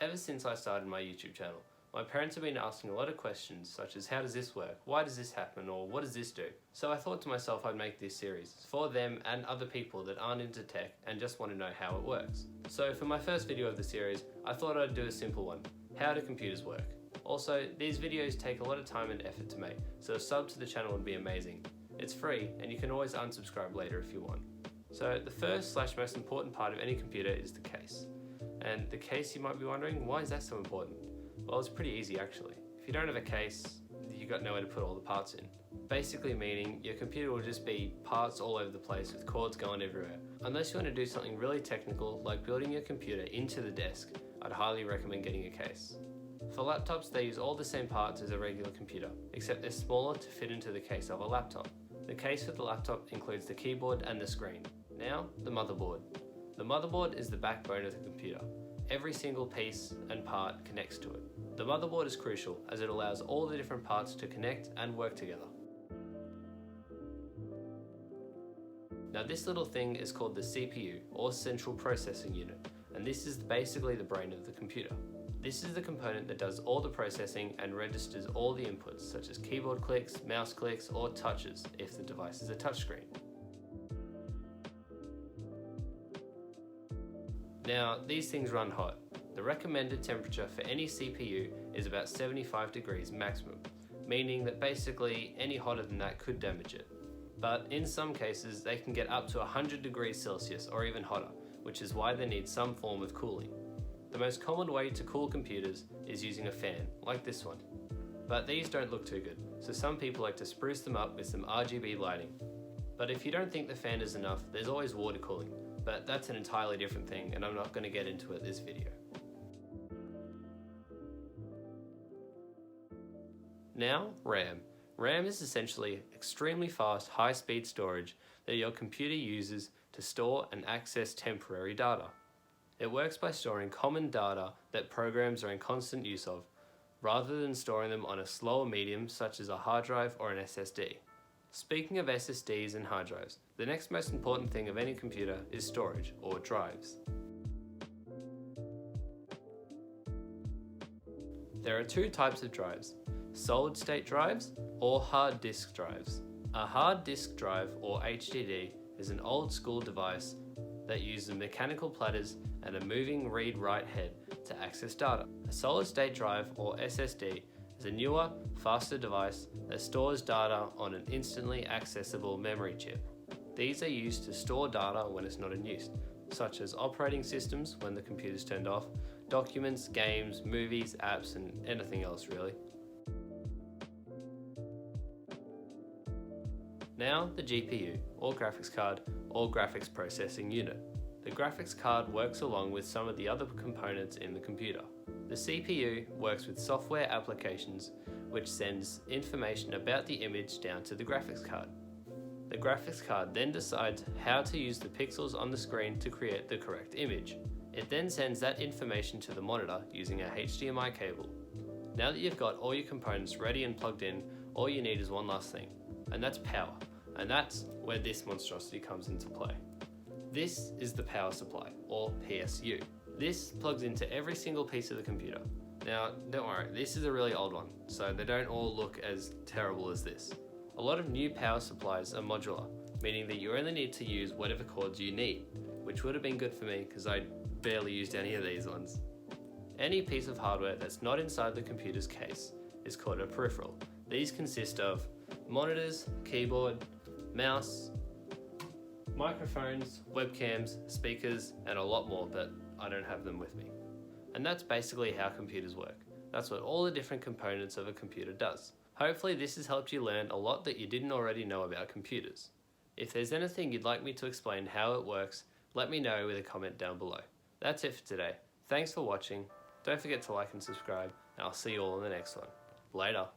Ever since I started my YouTube channel, my parents have been asking a lot of questions such as how does this work, why does this happen, or what does this do? So I thought to myself I'd make this series for them and other people that aren't into tech and just want to know how it works. So for my first video of the series, I thought I'd do a simple one: how do computers work? Also, these videos take a lot of time and effort to make, so a sub to the channel would be amazing. It's free and you can always unsubscribe later if you want. So the first / most important part of any computer is the case. And the case, you might be wondering, why is that so important? Well, it's pretty easy actually. If you don't have a case, you've got nowhere to put all the parts in. Basically meaning your computer will just be parts all over the place with cords going everywhere. Unless you want to do something really technical like building your computer into the desk, I'd highly recommend getting a case. For laptops, they use all the same parts as a regular computer, except they're smaller to fit into the case of a laptop. The case for the laptop includes the keyboard and the screen. Now, the motherboard. The motherboard is the backbone of the computer. Every single piece and part connects to it. The motherboard is crucial as it allows all the different parts to connect and work together. Now this little thing is called the CPU, or Central Processing Unit, and this is basically the brain of the computer. This is the component that does all the processing and registers all the inputs such as keyboard clicks, mouse clicks, or touches if the device is a touchscreen. Now, these things run hot. The recommended temperature for any CPU is about 75 degrees maximum, meaning that basically any hotter than that could damage it. But in some cases, they can get up to 100 degrees Celsius or even hotter, which is why they need some form of cooling. The most common way to cool computers is using a fan, like this one. But these don't look too good, so some people like to spruce them up with some RGB lighting. But if you don't think the fan is enough, there's always water cooling. But that's an entirely different thing and I'm not going to get into it this video. Now, RAM. RAM is essentially extremely fast, high-speed storage that your computer uses to store and access temporary data. It works by storing common data that programs are in constant use of, rather than storing them on a slower medium such as a hard drive or an SSD. Speaking of SSDs and hard drives, the next most important thing of any computer is storage, or drives. There are two types of drives: solid-state drives or hard disk drives. A hard disk drive, or HDD, is an old-school device that uses mechanical platters and a moving read-write head to access data. A solid-state drive, or SSD, is a newer, faster device that stores data on an instantly accessible memory chip. These are used to store data when it's not in use, such as operating systems when the computer's turned off, documents, games, movies, apps, and anything else really. Now the GPU, or graphics card, or graphics processing unit. The graphics card works along with some of the other components in the computer. The CPU works with software applications which sends information about the image down to the graphics card. The graphics card then decides how to use the pixels on the screen to create the correct image. It then sends that information to the monitor using a HDMI cable. Now that you've got all your components ready and plugged in, all you need is one last thing, and that's power. And that's where this monstrosity comes into play. This is the power supply, or PSU. This plugs into every single piece of the computer. Now, don't worry, this is a really old one, so they don't all look as terrible as this. A lot of new power supplies are modular, meaning that you only need to use whatever cords you need, which would have been good for me because I barely used any of these ones. Any piece of hardware that's not inside the computer's case is called a peripheral. These consist of monitors, keyboard, mouse, microphones, webcams, speakers, and a lot more, but I don't have them with me. And that's basically how computers work. That's what all the different components of a computer does. Hopefully this has helped you learn a lot that you didn't already know about computers. If there's anything you'd like me to explain how it works, let me know with a comment down below. That's it for today. Thanks for watching. Don't forget to like and subscribe, and I'll see you all in the next one. Later.